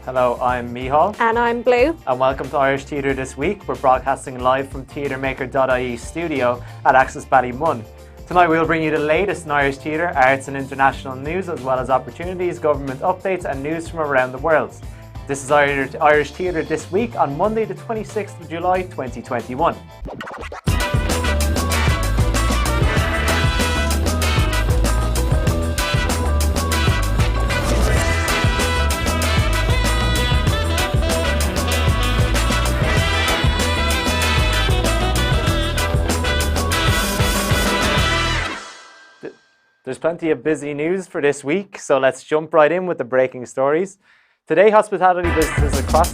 Hello, I'm Micheál. And I'm Blue. And welcome to Irish Theatre This Week. We're broadcasting live from theatremaker.ie studio at Access Ballymun. Tonight we'll bring you the latest in Irish theatre, arts and international news, as well as opportunities, government updates and news from around the world. This is Irish Theatre This Week on Monday the 26th of July 2021. There's plenty of busy news for this week, so let's jump right in with the breaking stories. Today, hospitality businesses across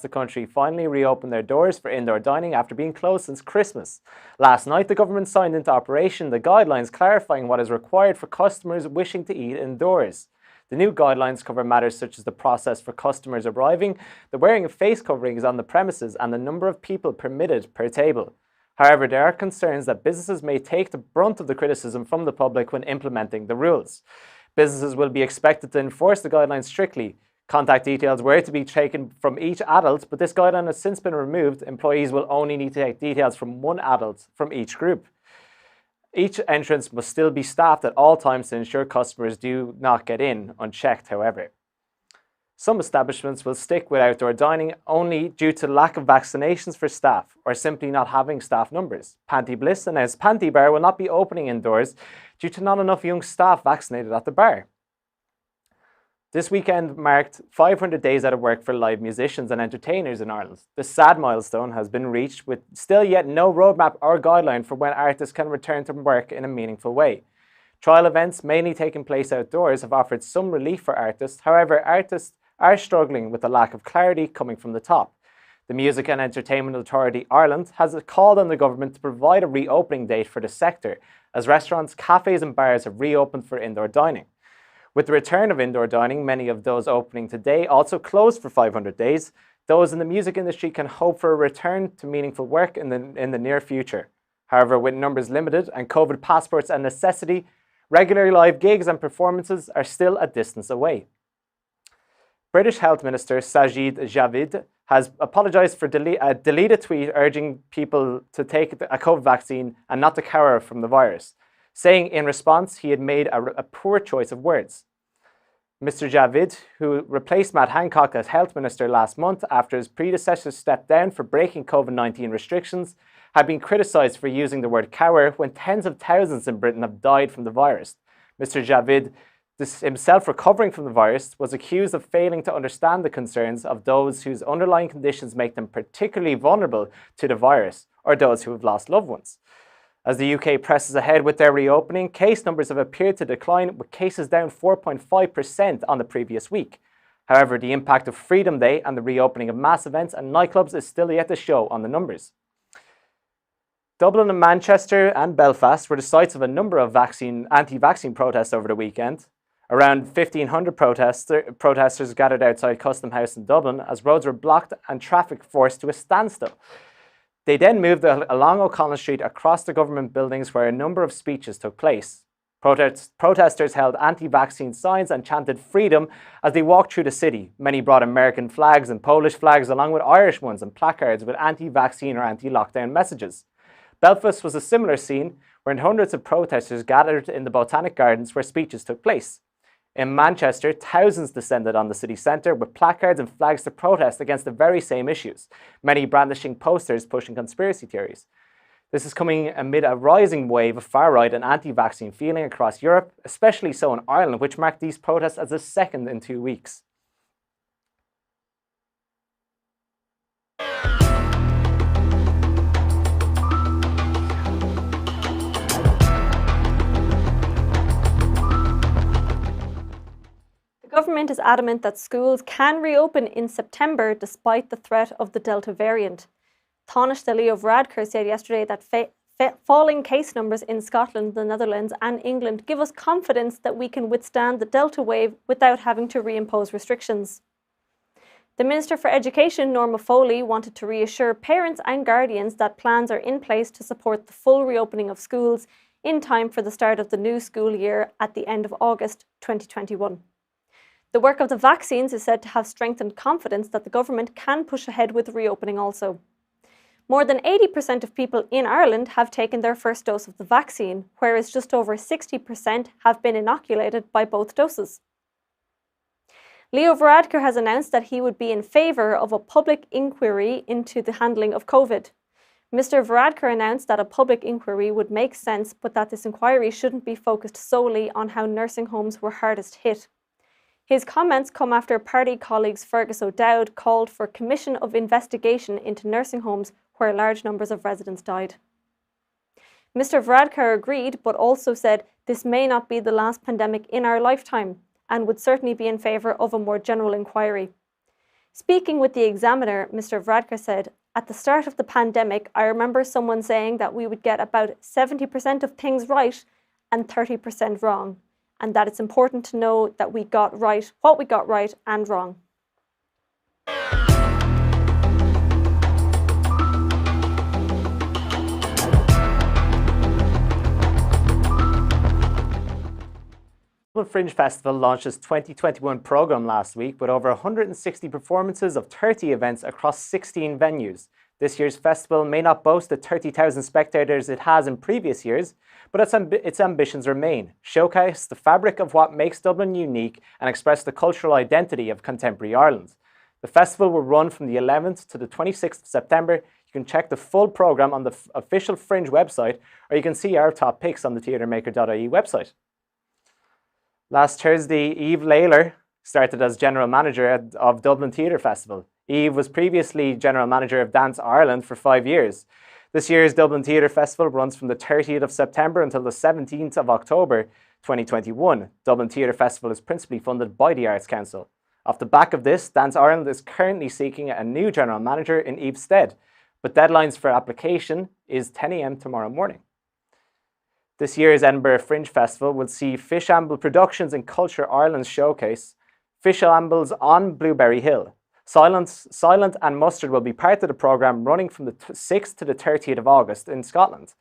the country finally reopened their doors for indoor dining after being closed since Christmas. Last night, the government signed into operation the guidelines clarifying what is required for customers wishing to eat indoors. The new guidelines cover matters such as the process for customers arriving, the wearing of face coverings on the premises, and the number of people permitted per table. However, there are concerns that businesses may take the brunt of the criticism from the public when implementing the rules. Businesses will be expected to enforce the guidelines strictly. Contact details were to be taken from each adult, but this guideline has since been removed. Employees will only need to take details from one adult from each group. Each entrance must still be staffed at all times to ensure customers do not get in unchecked, however. Some establishments will stick with outdoor dining only due to lack of vaccinations for staff or simply not having staff numbers. Panty Bliss announced Panty Bar will not be opening indoors due to not enough young staff vaccinated at the bar. This weekend marked 500 days out of work for live musicians and entertainers in Ireland. The sad milestone has been reached with still yet no roadmap or guideline for when artists can return to work in a meaningful way. Trial events, mainly taking place outdoors, have offered some relief for artists. However, artists are struggling with the lack of clarity coming from the top. The Music and Entertainment Authority Ireland has called on the government to provide a reopening date for the sector, as restaurants, cafes and bars have reopened for indoor dining. With the return of indoor dining, many of those opening today also closed for 500 days. Those in the music industry can hope for a return to meaningful work in the near future. However, with numbers limited and COVID passports a necessity, regular live gigs and performances are still a distance away. British Health Minister Javid has apologised for a deleted tweet urging people to take a COVID vaccine and not to cower from the virus, saying in response he had made a poor choice of words. Mr. Javid, who replaced Matt Hancock as Health Minister last month after his predecessor stepped down for breaking COVID-19 restrictions, had been criticised for using the word cower when tens of thousands in Britain have died from the virus. Mr. Javid, himself recovering from the virus, was accused of failing to understand the concerns of those whose underlying conditions make them particularly vulnerable to the virus, or those who have lost loved ones. As the UK presses ahead with their reopening, case numbers have appeared to decline, with cases down 4.5% on the previous week. However, the impact of Freedom Day and the reopening of mass events and nightclubs is still yet to show on the numbers. Dublin and Manchester and Belfast were the sites of a number of anti-vaccine protests over the weekend. Around 1,500 protesters gathered outside Custom House in Dublin as roads were blocked and traffic forced to a standstill. They then moved along O'Connell Street across the government buildings where a number of speeches took place. Protesters held anti-vaccine signs and chanted freedom as they walked through the city. Many brought American flags and Polish flags along with Irish ones and placards with anti-vaccine or anti-lockdown messages. Belfast was a similar scene where hundreds of protesters gathered in the Botanic Gardens where speeches took place. In Manchester, thousands descended on the city centre with placards and flags to protest against the very same issues, many brandishing posters pushing conspiracy theories. This is coming amid a rising wave of far-right and anti-vaccine feeling across Europe, especially so in Ireland, which marked these protests as the second in 2 weeks. The government is adamant that schools can reopen in September despite the threat of the Delta variant. Tánaiste Leo Varadkar said yesterday that falling case numbers in Scotland, the Netherlands and England give us confidence that we can withstand the Delta wave without having to reimpose restrictions. The Minister for Education, Norma Foley, wanted to reassure parents and guardians that plans are in place to support the full reopening of schools in time for the start of the new school year at the end of August 2021. The work of the vaccines is said to have strengthened confidence that the government can push ahead with reopening also. More than 80% of people in Ireland have taken their first dose of the vaccine, whereas just over 60% have been inoculated by both doses. Leo Varadkar has announced that he would be in favour of a public inquiry into the handling of COVID. Mr. Varadkar announced that a public inquiry would make sense, but that this inquiry shouldn't be focused solely on how nursing homes were hardest hit. His comments come after party colleagues Fergus O'Dowd called for a commission of investigation into nursing homes where large numbers of residents died. Mr. Varadkar agreed, but also said this may not be the last pandemic in our lifetime, and would certainly be in favour of a more general inquiry. Speaking with the Examiner, Mr. Varadkar said, "At the start of the pandemic, I remember someone saying that we would get about 70% of things right and 30% wrong, and that it's important to know that we got right what we got right and wrong." Dublin Fringe Festival launched its 2021 programme last week with over 160 performances of 30 events across 16 venues. This year's festival may not boast the 30,000 spectators it has in previous years, but its ambitions remain: showcase the fabric of what makes Dublin unique and express the cultural identity of contemporary Ireland. The festival will run from the 11th to the 26th of September. You can check the full programme on the official Fringe website, or you can see our top picks on the theatremaker.ie website. Last Thursday, Eve Layler started as General Manager of Dublin Theatre Festival. Eve was previously General Manager of Dance Ireland for 5 years. This year's Dublin Theatre Festival runs from the 30th of September until the 17th of October 2021. Dublin Theatre Festival is principally funded by the Arts Council. Off the back of this, Dance Ireland is currently seeking a new General Manager in Eve's stead, but deadlines for application is 10 a.m. tomorrow morning. This year's Edinburgh Fringe Festival will see Fishamble Productions and Culture Ireland's showcase, Fishamble's On Blueberry Hill. Silent and Mustard will be part of the programme, running from the 6th to the 30th of August in Scotland.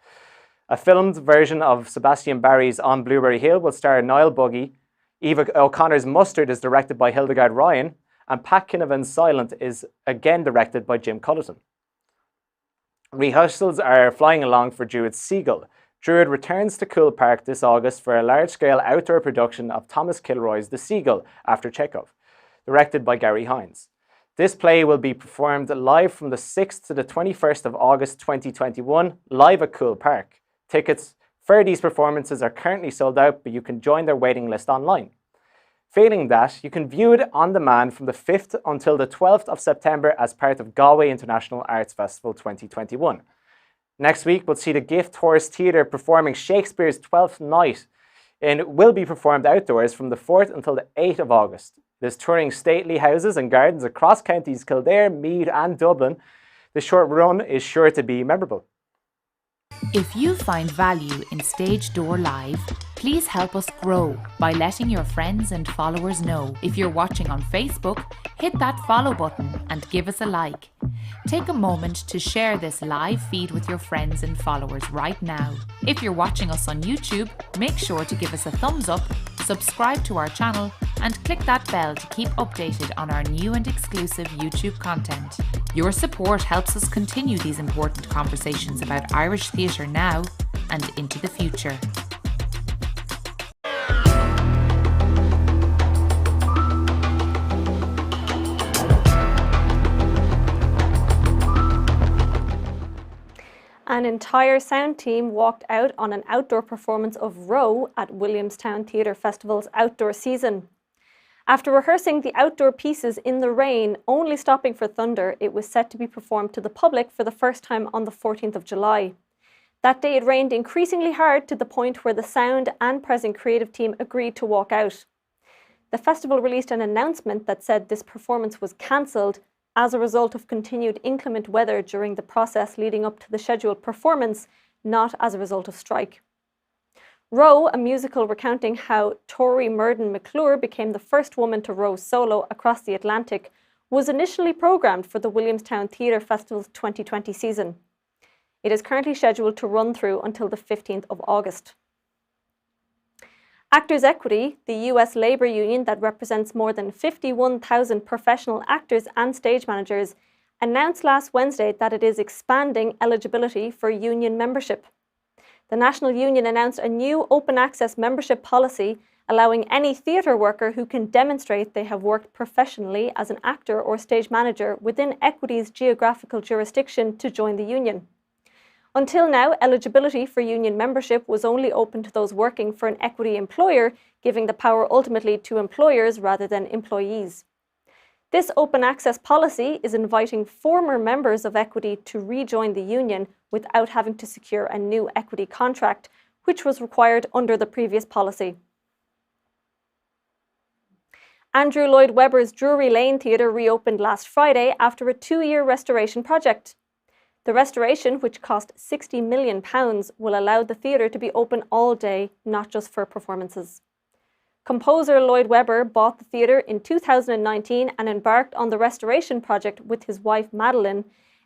A filmed version of Sebastian Barry's On Blueberry Hill will star Niall Buggy. Eva O'Connor's Mustard is directed by Hildegard Ryan, and Pat Kinnavan's Silent is again directed by Jim Culleton. Rehearsals are flying along for Druid's Seagull. Druid returns to Cool Park this August for a large-scale outdoor production of Thomas Kilroy's The Seagull after Chekhov, directed by Gary Hines. This play will be performed live from the 6th to the 21st of August 2021, live at Cool Park. Tickets for these performances are currently sold out, but you can join their waiting list online. Failing that, you can view it on demand from the 5th until the 12th of September as part of Galway International Arts Festival 2021. Next week, we'll see the Gift Horse Theatre performing Shakespeare's Twelfth Night, and it will be performed outdoors from the 4th until the 8th of August. It is touring stately houses and gardens across counties Kildare, Meath and Dublin. The short run is sure to be memorable. If you find value in Stage Door Live, please help us grow by letting your friends and followers know. If you're watching on Facebook, hit that follow button and give us a like. Take a moment to share this live feed with your friends and followers right now. If you're watching us on YouTube, make sure to give us a thumbs up, subscribe to our channel, and click that bell to keep updated on our new and exclusive YouTube content. Your support helps us continue these important conversations about Irish theatre now and into the future. An entire sound team walked out on an outdoor performance of Row at Williamstown Theatre Festival's outdoor season. After rehearsing the outdoor pieces in the rain, only stopping for thunder, it was set to be performed to the public for the first time on the 14th of July. That day it rained increasingly hard to the point where the sound and present creative team agreed to walk out. The festival released an announcement that said this performance was cancelled as a result of continued inclement weather during the process leading up to the scheduled performance, not as a result of strike. Row, a musical recounting how Tory Murden McClure became the first woman to row solo across the Atlantic, was initially programmed for the Williamstown Theatre Festival's 2020 season. It is currently scheduled to run through until the 15th of August. Actors Equity, the US labour union that represents more than 51,000 professional actors and stage managers, announced last Wednesday that it is expanding eligibility for union membership. The National Union announced a new open access membership policy allowing any theatre worker who can demonstrate they have worked professionally as an actor or stage manager within Equity's geographical jurisdiction to join the union. Until now, eligibility for union membership was only open to those working for an Equity employer, giving the power ultimately to employers rather than employees. This open access policy is inviting former members of Equity to rejoin the union without having to secure a new Equity contract, which was required under the previous policy. Andrew Lloyd Webber's Drury Lane Theatre reopened last Friday after a 2-year restoration project. The restoration, which cost £60 million, will allow the theatre to be open all day, not just for performances. Composer Lloyd Webber bought the theatre in 2019 and embarked on the restoration project with his wife Madeline,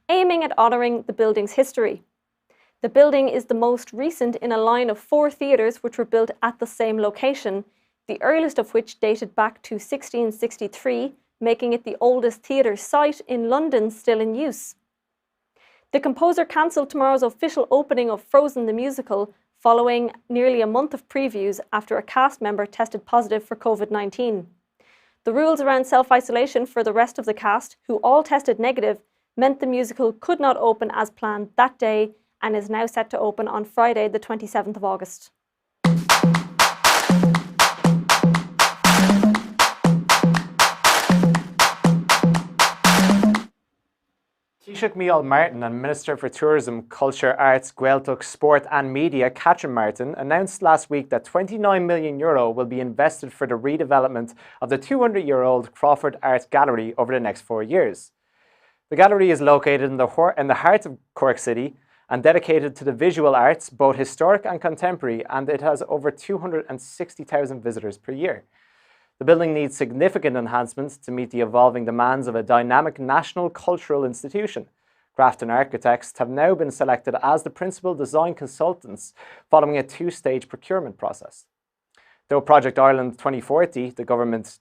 aiming at honouring the building's history. The building is the most recent in a line of 4 theatres which were built at the same location, the earliest of which dated back to 1663, making it the oldest theatre site in London still in use. The composer cancelled tomorrow's official opening of Frozen the Musical following nearly a month of previews after a cast member tested positive for COVID-19. The rules around self-isolation for the rest of the cast, who all tested negative, meant the musical could not open as planned that day and is now set to open on Friday, the 27th of August. Taoiseach Micheál Martin and Minister for Tourism, Culture, Arts, Gaeltacht, Sport and Media, Catherine Martin, announced last week that €29 million will be invested for the redevelopment of the 200-year-old Crawford Art Gallery over the next 4 years. The gallery is located in the heart of Cork City and dedicated to the visual arts, both historic and contemporary, and it has over 260,000 visitors per year. The building needs significant enhancements to meet the evolving demands of a dynamic national cultural institution. Grafton Architects have now been selected as the principal design consultants following a 2-stage procurement process. Through Project Ireland 2040, the government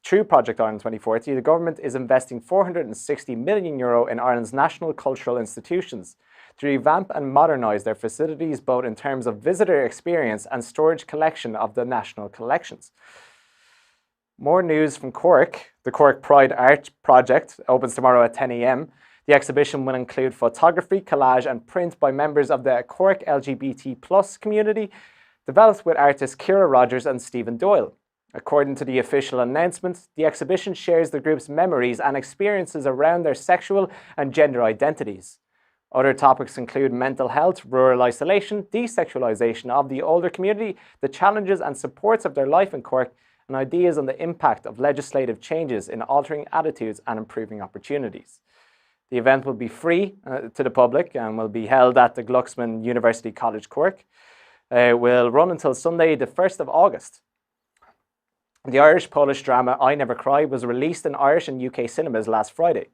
is investing €460 million in Ireland's national cultural institutions to revamp and modernise their facilities, both in terms of visitor experience and storage collection of the national collections. More news from Cork. The Cork Pride Art Project opens tomorrow at 10 a.m. The exhibition will include photography, collage and print by members of the Cork LGBT+ community, developed with artists Ciara Rogers and Stephen Doyle. According to the official announcement, the exhibition shares the group's memories and experiences around their sexual and gender identities. Other topics include mental health, rural isolation, desexualisation of the older community, the challenges and supports of their life in Cork, and ideas on the impact of legislative changes in altering attitudes and improving opportunities. The event will be free to the public and will be held at the Glucksman University College Cork. It will run until Sunday, the 1st of August. The Irish-Polish drama I Never Cry was released in Irish and UK cinemas last Friday.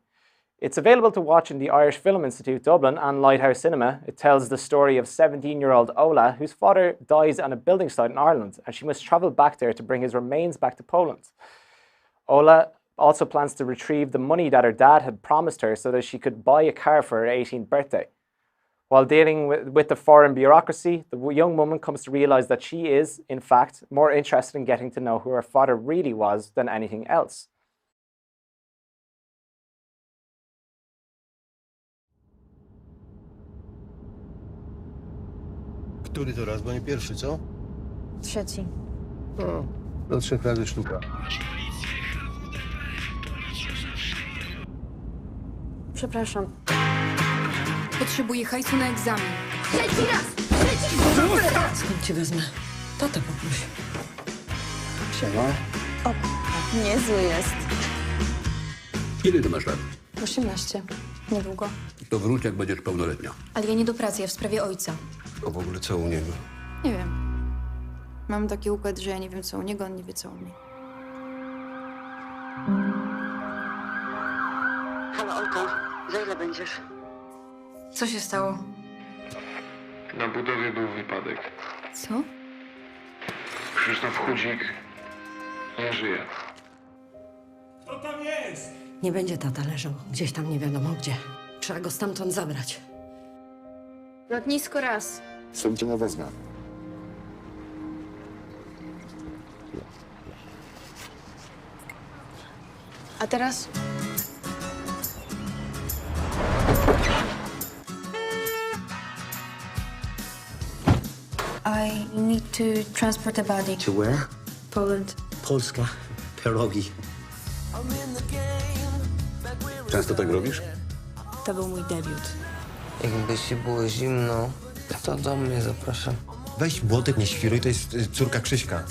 It's available to watch in the Irish Film Institute Dublin and Lighthouse Cinema. It tells the story of 17-year-old Ola, whose father dies on a building site in Ireland, and she must travel back there to bring his remains back to Poland. Ola also plans to retrieve the money that her dad had promised her so that she could buy a car for her 18th birthday. While dealing with the foreign bureaucracy, the young woman comes to realise that she is, in fact, more interested in getting to know who her father really was than anything else. Który to raz? Bo nie pierwszy, co? Trzeci. No, do 3 razy sztuka. Przepraszam. Potrzebuję hajsu na egzamin. Trzeci raz! Skąd ci wezmę? Tata poprosi. Siema. O, niezły jest. Ile ty masz lat? 18. Niedługo. To wróć, jak będziesz pełnoletnia. Ale ja nie do pracy, ja w sprawie ojca. A w ogóle co u niego? Nie wiem. Mam taki układ, że ja nie wiem co u niego, on nie wie co u mnie. Za ile będziesz? Co się stało? Na budowie był wypadek. Co? Krzysztof Chudzik nie żyje. Nie będzie tata leżał gdzieś tam nie wiadomo gdzie. Trzeba go stamtąd zabrać. Lotnisko raz. Sobie cię wezmę. A teraz? I need to transport a body. To where? Poland. Polska. Pierogi. Często tak robisz? To był mój debiut. Jakby ci było zimno, to do mnie zapraszam. Weź młotek, nie świruj, to jest córka Krzyśka.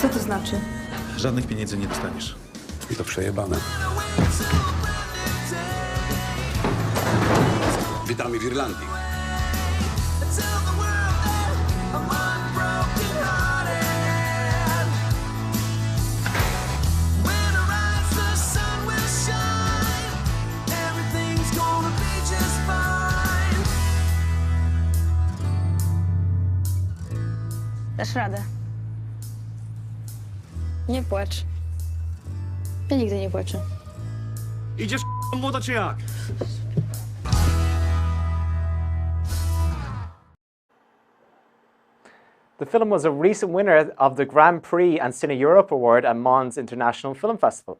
Co to znaczy? Żadnych pieniędzy nie dostaniesz. I to przejebane. Witamy w Irlandii. Dasz radę. Nie płacz. Ja nigdy nie płaczę. Idziesz młoda czy jak? The film was a recent winner of the Grand Prix and Cine Europe Award at Mons International Film Festival.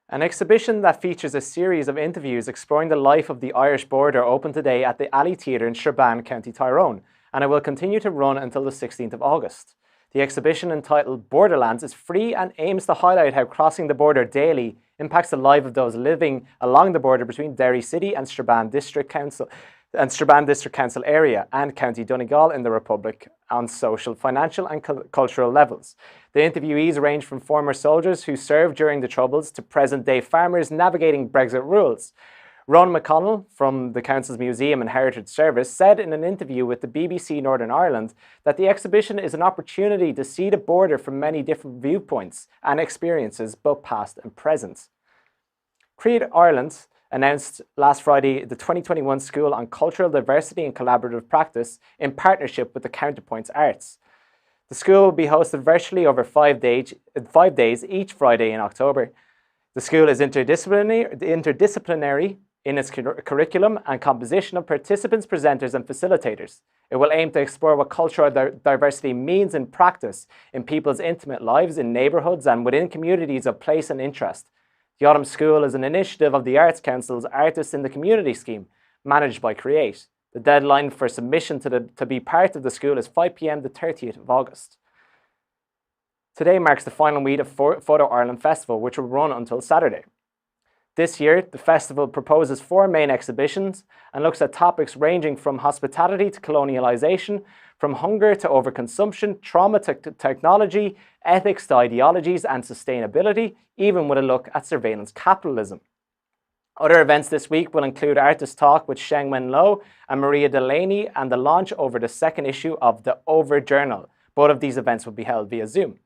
An exhibition that features a series of interviews exploring the life of the Irish border opened today at the Alley Theatre in Strabane, County Tyrone, and it will continue to run until the 16th of August. The exhibition, entitled Borderlands, is free and aims to highlight how crossing the border daily impacts the life of those living along the border between Derry City and Strabane District Council area and County Donegal in the Republic on social, financial and cultural levels. The interviewees range from former soldiers who served during the Troubles to present-day farmers navigating Brexit rules. Ron McConnell from the Council's Museum and Heritage Service said in an interview with the BBC Northern Ireland that the exhibition is an opportunity to see the border from many different viewpoints and experiences, both past and present. Create Ireland announced last Friday the 2021 School on Cultural Diversity and Collaborative Practice in partnership with the Counterpoints Arts. The school will be hosted virtually over 5 days each Friday in October. The school is interdisciplinary in its curriculum and composition of participants, presenters and facilitators. It will aim to explore what cultural diversity means in practice in people's intimate lives, in neighbourhoods and within communities of place and interest. The Autumn School is an initiative of the Arts Council's Artists in the Community scheme, managed by Create. The deadline for submission to be part of the school is 5 p.m. the 30th of August. Today marks the final week of Photo Ireland Festival, which will run until Saturday. This year, the festival proposes 4 main exhibitions and looks at topics ranging from hospitality to colonialisation, from hunger to overconsumption, trauma to technology, ethics to ideologies and sustainability, even with a look at surveillance capitalism. Other events this week will include Artist Talk with Sheng Wen Lo and Maria Delaney and the launch over the second issue of the Over Journal. Both of these events will be held via Zoom,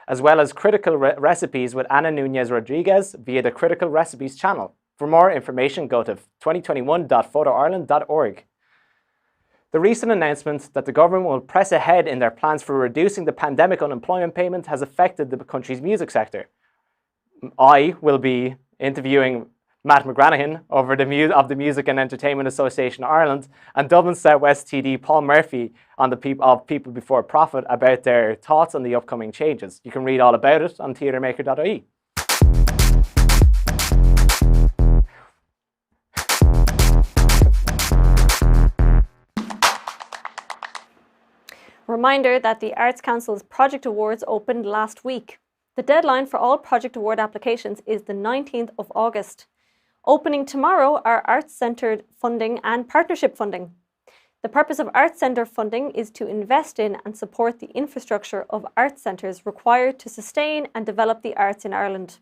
as well as Critical Recipes with Ana Nunez Rodriguez via the Critical Recipes channel. For more information, go to 2021.photoireland.org. The recent announcement that the government will press ahead in their plans for reducing the pandemic unemployment payment has affected the country's music sector. I will be interviewing Matt McGranahan of the Music and Entertainment Association of Ireland and Dublin South West TD Paul Murphy on People Before Profit about their thoughts on the upcoming changes. You can read all about it on theatremaker.ie. Reminder that the Arts Council's Project Awards opened last week. The deadline for all Project Award applications is the 19th of August. Opening tomorrow are arts-centred funding and partnership funding. The purpose of Arts Centre funding is to invest in and support the infrastructure of arts centres required to sustain and develop the arts in Ireland.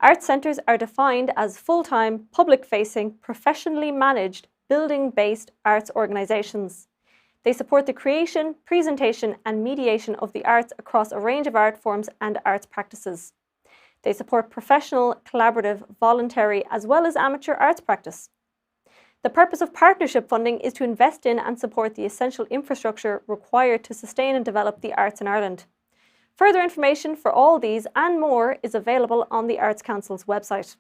Arts centres are defined as full-time, public-facing, professionally managed, building-based arts organisations. They support the creation, presentation and mediation of the arts across a range of art forms and arts practices. They support professional, collaborative, voluntary, as well as amateur arts practice. The purpose of partnership funding is to invest in and support the essential infrastructure required to sustain and develop the arts in Ireland. Further information for all these and more is available on the Arts Council's website.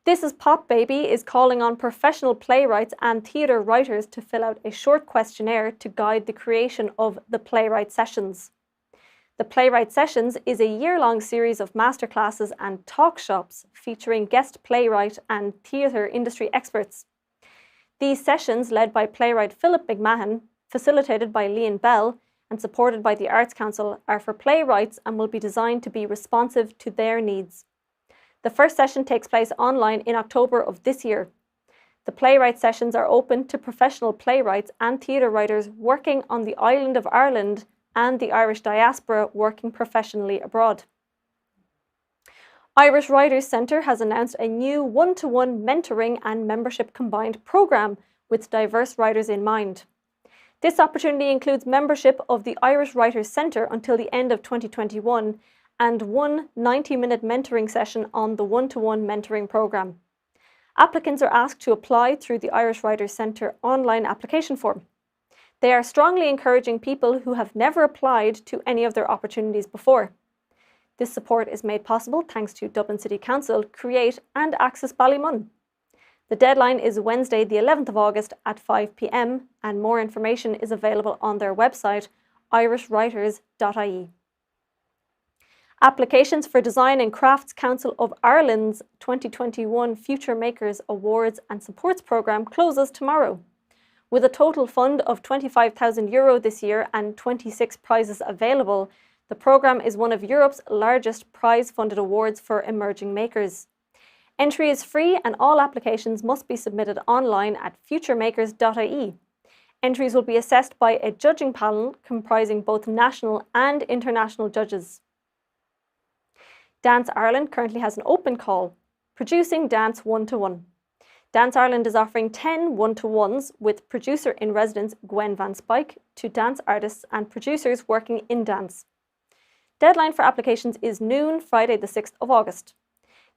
This is Pop Baby is calling on professional playwrights and theatre writers to fill out a short questionnaire to guide the creation of the Playwright Sessions. The Playwright Sessions is a year-long series of masterclasses and talk shops featuring guest playwright and theatre industry experts. These sessions, led by playwright Philip McMahon, facilitated by Leon Bell, and supported by the Arts Council, are for playwrights and will be designed to be responsive to their needs. The first session takes place online in October of this year. The Playwright Sessions are open to professional playwrights and theatre writers working on the island of Ireland and the Irish diaspora working professionally abroad. Irish Writers Centre has announced a new one-to-one mentoring and membership combined programme with diverse writers in mind. This opportunity includes membership of the Irish Writers Centre until the end of 2021 and one 90-minute mentoring session on the one-to-one mentoring programme. Applicants are asked to apply through the Irish Writers Centre online application form. They are strongly encouraging people who have never applied to any of their opportunities before. This support is made possible thanks to Dublin City Council, Create and Access Ballymun. The deadline is Wednesday the 11th of August at 5 p.m. and more information is available on their website irishwriters.ie. Applications for Design and Crafts Council of Ireland's 2021 Future Makers Awards and Supports Programme closes tomorrow. With a total fund of €25,000 this year and 26 prizes available, the programme is one of Europe's largest prize-funded awards for emerging makers. Entry is free and all applications must be submitted online at futuremakers.ie. Entries will be assessed by a judging panel comprising both national and international judges. Dance Ireland currently has an open call, Producing Dance One-to-One. Dance Ireland is offering 10 one-to-ones with producer-in-residence Gwen Van Spike to dance artists and producers working in dance. Deadline for applications is noon, Friday the 6th of August.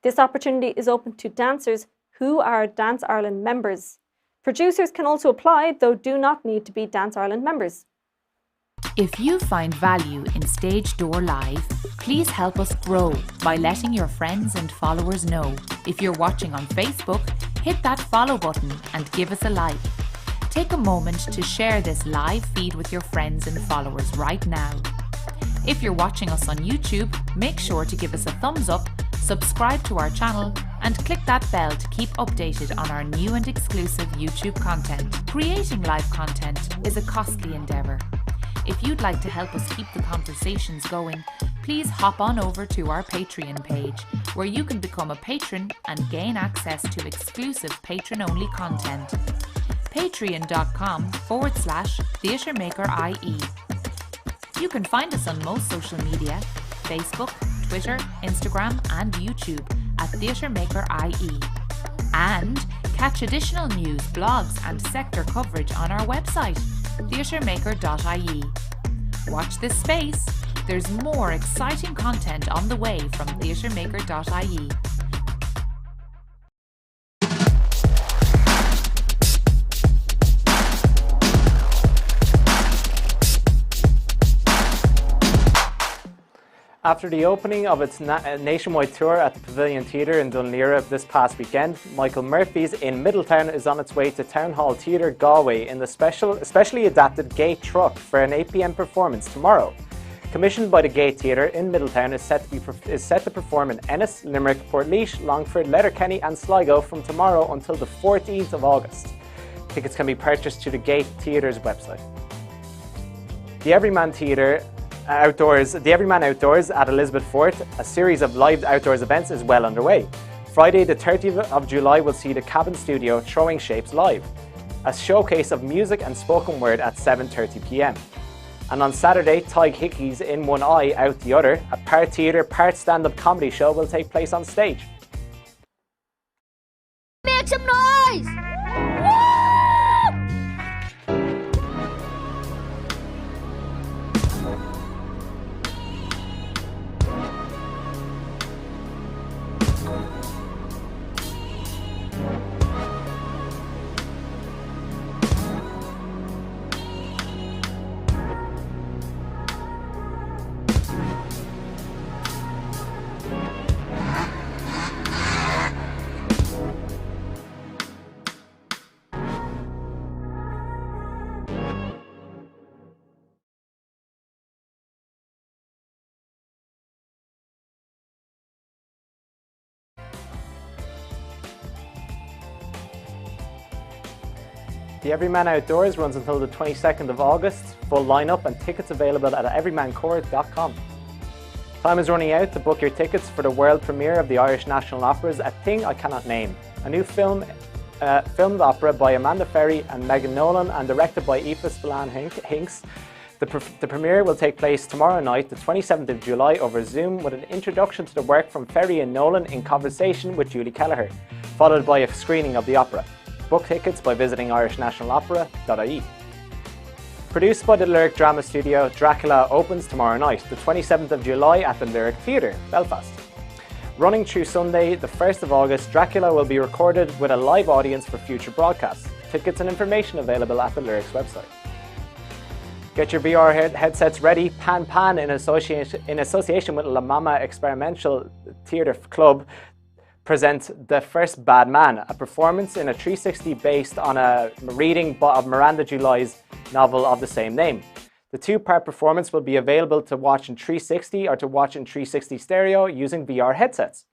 This opportunity is open to dancers who are Dance Ireland members. Producers can also apply, though do not need to be Dance Ireland members. If you find value in Stage Door Live, please help us grow by letting your friends and followers know. If you're watching on Facebook, hit that follow button and give us a like. Take a moment to share this live feed with your friends and followers right now. If you're watching us on YouTube, make sure to give us a thumbs up, subscribe to our channel and click that bell to keep updated on our new and exclusive YouTube content. Creating live content is a costly endeavour. If you'd like to help us keep the conversations going, please hop on over to our Patreon page, where you can become a patron and gain access to exclusive patron-only content. Patreon.com/theatremaker.ie. You can find us on most social media, Facebook, Twitter, Instagram and YouTube at theatremaker.ie. And catch additional news, blogs and sector coverage on our website, theatremaker.ie. Watch this space. There's more exciting content on the way from theatremaker.ie. After the opening of its nationwide tour at the Pavilion Theatre in Dunleera this past weekend, Michael Murphy's in Middletown is on its way to Town Hall Theatre Galway in the specially adapted Gate Truck for an 8 p.m. performance tomorrow. Commissioned by the Gate Theatre in Middletown, is set to perform in Ennis, Limerick, Portlaoise, Longford, Letterkenny and Sligo from tomorrow until the 14th of August. Tickets can be purchased through the Gate Theatre's website. The Everyman Outdoors at Elizabeth Fort, a series of live outdoors events, is well underway. Friday the 30th of July will see the Cabin Studio Throwing Shapes live, a showcase of music and spoken word at 7:30 p.m. And on Saturday, Tyg Hickey's In One Eye Out the Other, a part theatre, part stand-up comedy show will take place on stage. Make some noise! The Everyman Outdoors runs until the 22nd of August. Full lineup and tickets available at everymancourt.com. Time is running out to book your tickets for the world premiere of the Irish National Opera's A Thing I Cannot Name, a new filmed opera by Amanda Ferry and Megan Nolan and directed by Aoife Spillane-Hinks. The premiere will take place tomorrow night, the 27th of July, over Zoom with an introduction to the work from Ferry and Nolan in conversation with Julie Kelleher, followed by a screening of the opera. Book tickets by visiting irishnationalopera.ie. Produced by the Lyric Drama Studio, Dracula opens tomorrow night, the 27th of July at the Lyric Theatre, Belfast. Running through Sunday, the 1st of August, Dracula will be recorded with a live audience for future broadcasts. Tickets and information available at the Lyric's website. Get your VR headsets ready. Pan Pan, in association with La Mama Experimental Theatre Club, presents The First Bad Man, a performance in a 360 based on a reading of Miranda July's novel of the same name. The two-part performance will be available to watch in 360 or to watch in 360 stereo using VR headsets.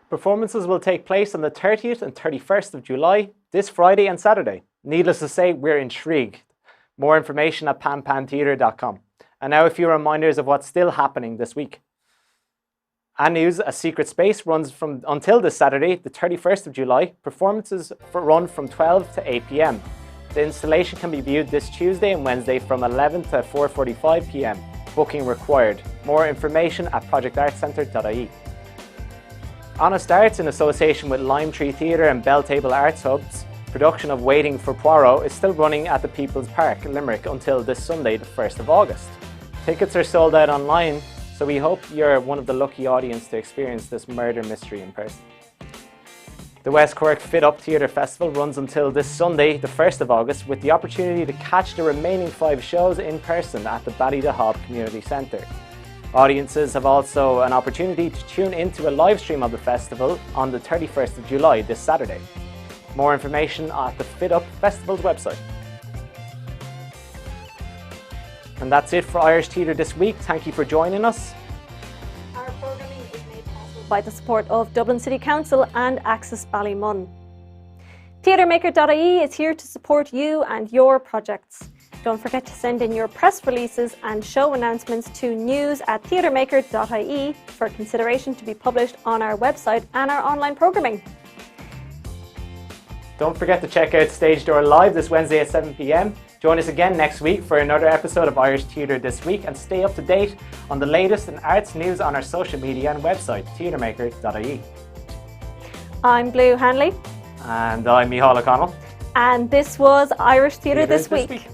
Performances will take place on the 30th and 31st of July, this Friday and Saturday. Needless to say, we're intrigued. More information at panpantheatre.com. And now a few reminders of what's still happening this week. And news, A Secret Space runs until this Saturday, the 31st of July. Performances run from 12 to 8 p.m. The installation can be viewed this Tuesday and Wednesday from 11 to 4:45 p.m. Booking required. More information at projectartcentre.ie. Honest Arts, in association with Lime Tree Theatre and Belltable Arts Hub's production of Waiting for Poirot, is still running at the People's Park, Limerick, until this Sunday, the 1st of August. Tickets are sold out online, so we hope you're one of the lucky audience to experience this murder mystery in person. The West Cork Fit Up Theatre Festival runs until this Sunday, the 1st of August, with the opportunity to catch the remaining 5 shows in person at the Ballydehob Community Centre. Audiences have also an opportunity to tune into a live stream of the festival on the 31st of July, this Saturday. More information at the Fit Up Festival's website. And that's it for Irish Theatre this week. Thank you for joining us. Our programming is made possible by the support of Dublin City Council and Access Ballymun. theatremaker.ie is here to support you and your projects. Don't forget to send in your press releases and show announcements to news@theatremaker.ie for consideration to be published on our website and our online programming. Don't forget to check out Stage Door Live this Wednesday at 7 p.m. Join us again next week for another episode of Irish Theatre This Week, and stay up to date on the latest in arts news on our social media and website, theatremaker.ie. I'm Blue Hanley. And I'm Micheál O'Connell. And this was Irish Theatre This Week.